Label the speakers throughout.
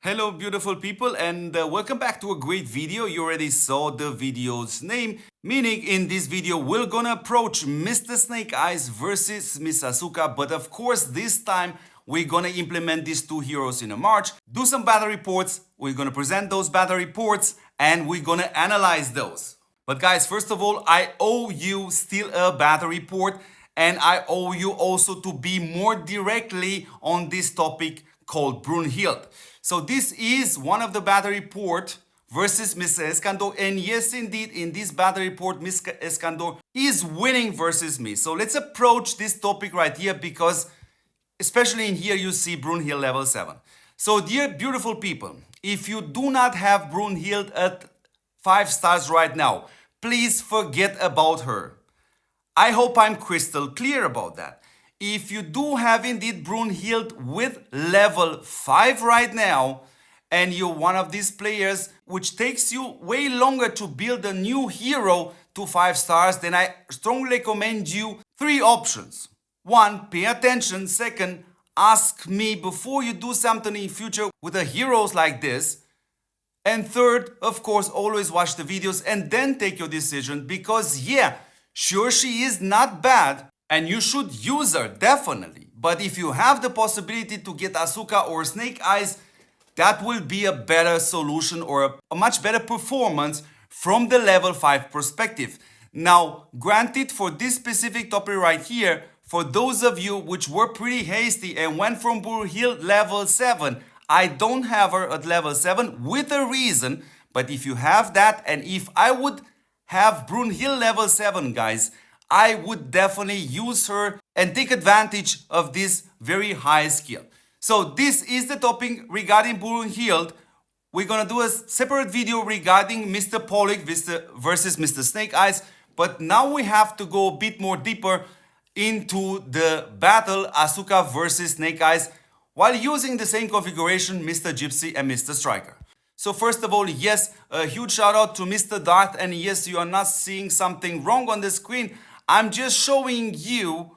Speaker 1: Hello beautiful people and welcome back to a great video. You already saw the video's name, meaning in this video we're gonna approach Mr. Snake Eyes versus Miss Asuka, but of course this time we're gonna implement these two heroes in a march, do some battle reports, we're gonna present those battle reports and we're gonna analyze those. But guys, first of all, I owe you still a battle report and I owe you also to be more directly on this topic called Brunhild. So this is one of the battle report versus Mr. Eskandor, and yes indeed in this battle report Mr. Eskandor is winning versus me. So let's approach this topic right here because especially in here you see Brunhild level 7. So dear beautiful people, if you do not have Brunhild at 5 stars right now, please forget about her. I hope I'm crystal clear about that. If you do have indeed Brunhild with level 5 right now, and you're one of these players which takes you way longer to build a new hero to 5 stars, then I strongly recommend you 3 options. 1, pay attention. 2, ask me before you do something in future with the heroes like this. And 3rd, of course, always watch the videos and then take your decision, because yeah, sure, she is not bad and you should use her, definitely. But if you have the possibility to get Asuka or Snake Eyes, that will be a better solution or a much better performance from the level 5 perspective. Now, granted, for this specific topic right here, for those of you which were pretty hasty and went from Brunhild level 7, I don't have her at level 7 with a reason. But if you have that, and if I would have Brunhild level 7, guys, I would definitely use her and take advantage of this very high skill. So this is the topic regarding Brunhild. We're gonna do a separate video regarding Mr. Pollock versus Mr. Snake Eyes, but now we have to go a bit more deeper into the battle Asuka versus Snake Eyes while using the same configuration Mr. Gypsy and Mr. Striker. So first of all, yes, a huge shout out to Mr. Darth, and yes, you are not seeing something wrong on the screen. I'm just showing you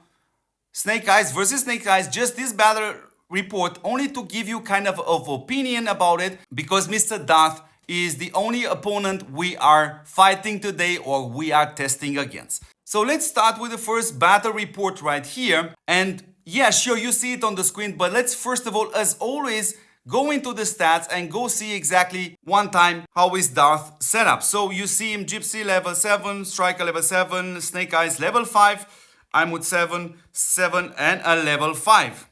Speaker 1: Snake Eyes versus Snake Eyes, just this battle report, only to give you kind of opinion about it, because Mr. Darth is the only opponent we are fighting today or we are testing against. So let's start with the first battle report right here. And yeah, sure, you see it on the screen, but let's first of all, as always, go into the stats and go see exactly one time how is Darth set up. So you see him Gypsy level 7, Striker level 7, Snake Eyes level 5, I'm with 7, 7 and a level 5.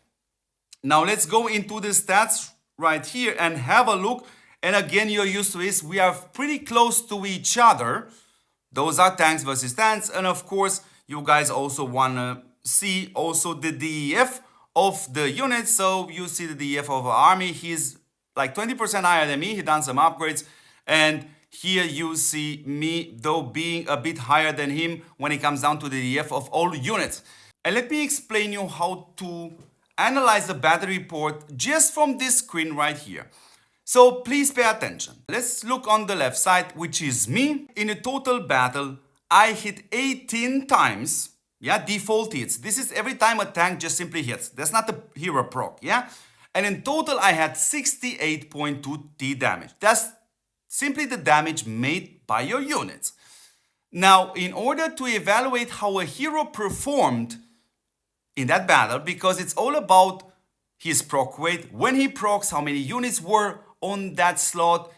Speaker 1: Now let's go into the stats right here and have a look. And again, you're used to this, we are pretty close to each other. Those are tanks versus tanks, and of course you guys also wanna see also the DEF of the unit. So you see the DF of our army, he's like 20% higher than me, he done some upgrades, and here you see me though being a bit higher than him when it comes down to the DF of all units. And let me explain you how to analyze the battle report just from this screen right here. So please pay attention. Let's look on the left side, which is me. In a total battle, I hit 18 times. Yeah, default hits. This is every time a tank just simply hits. That's not the hero proc, yeah? And in total, I had 68.2 T damage. That's simply the damage made by your units. Now, in order to evaluate how a hero performed in that battle, because it's all about his proc rate, when he procs, how many units were on that slot,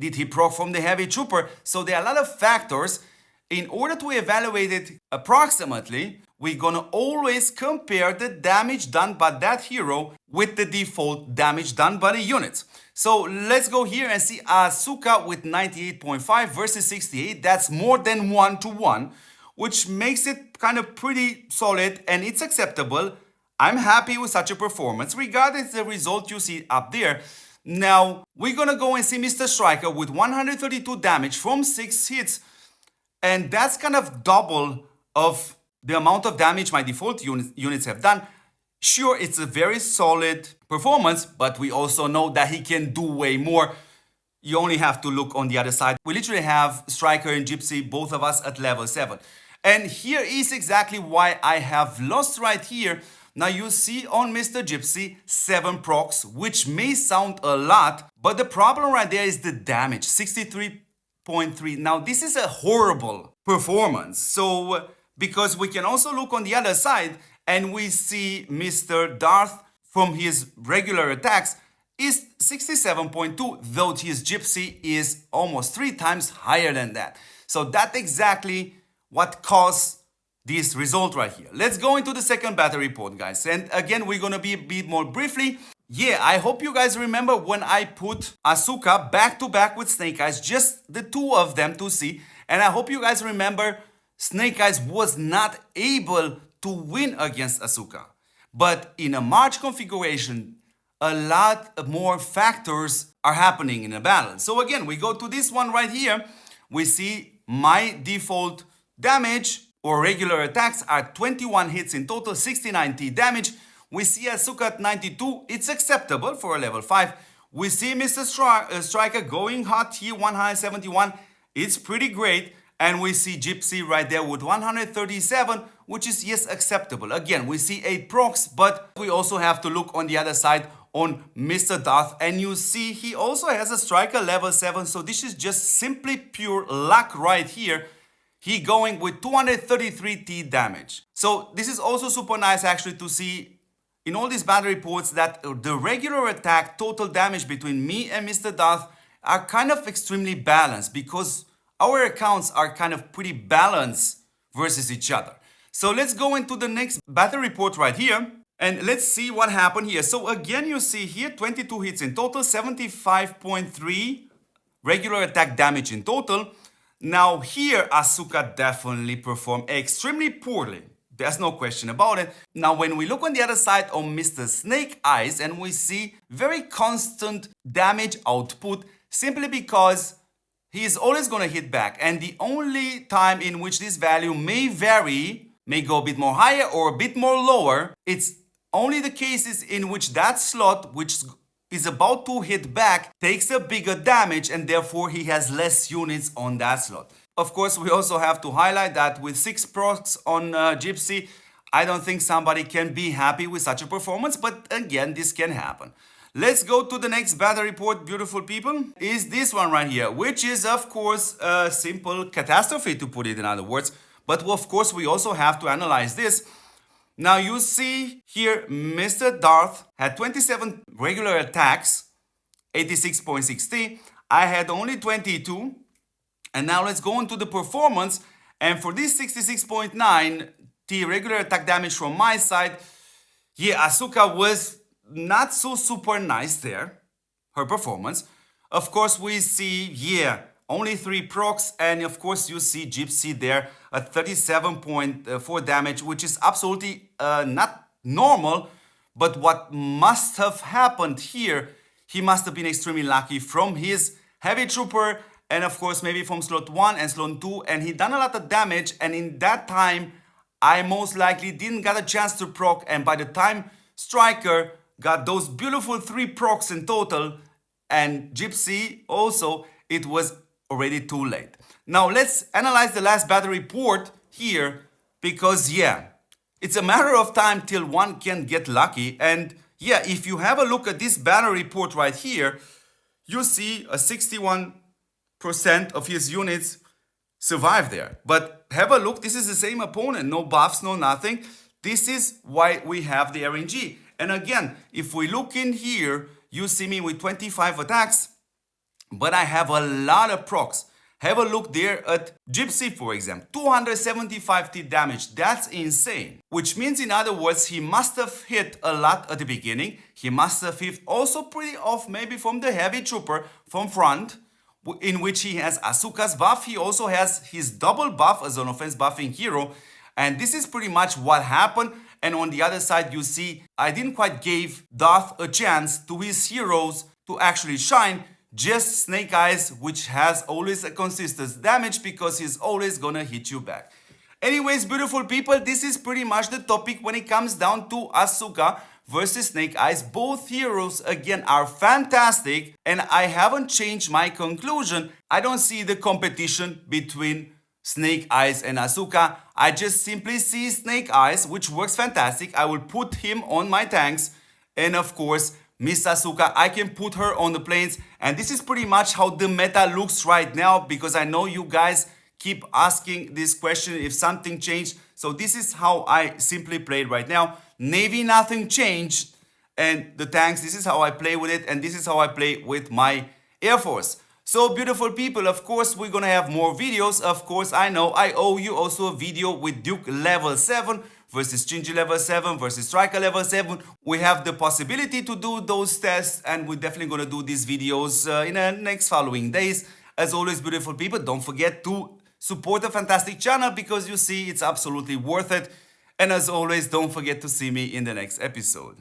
Speaker 1: did he proc from the heavy trooper? So there are a lot of factors. In order to evaluate it approximately, we're gonna always compare the damage done by that hero with the default damage done by the units. So let's go here and see Asuka with 98.5 versus 68. That's more than 1-to-1, which makes it kind of pretty solid and it's acceptable. I'm happy with such a performance, regardless of the result you see up there. Now, we're gonna go and see Mr. Striker with 132 damage from 6 hits. And that's kind of double of the amount of damage my default units have done. Sure, it's a very solid performance, but we also know that he can do way more. You only have to look on the other side. We literally have Striker and Gypsy, both of us at level 7. And here is exactly why I have lost right here, Now you see on Mr. Gypsy 7 procs, which may sound a lot, but the problem right there is the damage, 63.3. Now this is a horrible performance. So because we can also look on the other side and we see Mr. Darth from his regular attacks is 67.2, though his Gypsy is almost 3 times higher than that. So that's exactly what caused this result right here. Let's go into the second battle report, guys. And again, we're gonna be a bit more briefly. Yeah, I hope you guys remember when I put Asuka back to back with Snake Eyes, just the two of them to see. And I hope you guys remember Snake Eyes was not able to win against Asuka. But in a March configuration, a lot more factors are happening in a battle. So again, we go to this one right here. We see my default damage or regular attacks are 21 hits in total, 69 T damage. We see Asuka at 92. It's acceptable for a level 5. We see Mr. Striker going hot here, 171. It's pretty great. And we see Gypsy right there with 137, which is, yes, acceptable. Again, we see 8 procs, but we also have to look on the other side on Mr. Darth. And you see he also has a Striker level 7. So this is just simply pure luck right here. He going with 233 T damage. So this is also super nice actually to see in all these battle reports that the regular attack total damage between me and Mr. Darth are kind of extremely balanced because our accounts are kind of pretty balanced versus each other. So let's go into the next battle report right here and let's see what happened here. So again, you see here 22 hits in total, 75.3 regular attack damage in total. Now here Asuka definitely performed extremely poorly. There's no question about it. Now when we look on the other side on Mr. Snake Eyes and we see very constant damage output simply because he is always going to hit back, and the only time in which this value may vary, may go a bit more higher or a bit more lower, it's only the cases in which that slot which is about to hit back takes a bigger damage and therefore he has less units on that slot. Of course, we also have to highlight that with 6 procs on Gypsy, I don't think somebody can be happy with such a performance, but again, this can happen. Let's go to the next battle report, beautiful people, is this one right here, which is of course a simple catastrophe to put it in other words, but of course we also have to analyze this. Now you see here Mr. Darth had 27 regular attacks, 86.6 T. I had only 22. And now let's go into the performance. And for this 66.9 T regular attack damage from my side, yeah, Asuka was not so super nice there, her performance. Of course, we see, yeah, only 3 procs, and of course you see Gypsy there at 37.4 damage, which is absolutely not normal. But what must have happened here, he must have been extremely lucky from his heavy trooper, and of course maybe from slot 1 and slot 2, and he done a lot of damage, and in that time I most likely didn't get a chance to proc, and by the time Striker got those beautiful 3 procs in total, and Gypsy also, it was already too late. Now let's analyze the last battle report here, because yeah, it's a matter of time till one can get lucky. And yeah, if you have a look at this battle report right here, you see a 61% of his units survive there. But have a look, this is the same opponent, no buffs, no nothing. This is why we have the RNG. And again, if we look in here, you see me with 25 attacks, but I have a lot of procs. Have a look there at Gypsy, for example, 275 T damage. That's insane. Which means, in other words, he must have hit a lot at the beginning. He must have hit also pretty off maybe from the heavy trooper from front, in which he has Asuka's buff. He also has his double buff as an offense buffing hero. And this is pretty much what happened. And on the other side, you see, I didn't quite give Darth a chance to his heroes to actually shine. Just Snake Eyes, which has always a consistent damage because he's always gonna hit you back. Anyways, beautiful people, this is pretty much the topic when it comes down to Asuka versus Snake Eyes. Both heroes, again, are fantastic, and I haven't changed my conclusion. I don't see the competition between Snake Eyes and Asuka. I just simply see Snake Eyes, which works fantastic. I will put him on my tanks. And of course, Miss Asuka, I can put her on the planes. And this is pretty much how the meta looks right now, because I know you guys keep asking this question if something changed. So this is how I simply played right now. Navy, nothing changed. And the tanks, this is how I play with it. And this is how I play with my Air Force. So beautiful people, of course we're gonna have more videos. Of course, I know I owe you also a video with Duke level 7 versus Shinji level 7 versus Striker level 7. We have the possibility to do those tests, and we're definitely gonna do these videos in the next following days. As always, beautiful people, don't forget to support the fantastic channel, because you see it's absolutely worth it. And as always, don't forget to see me in the next episode.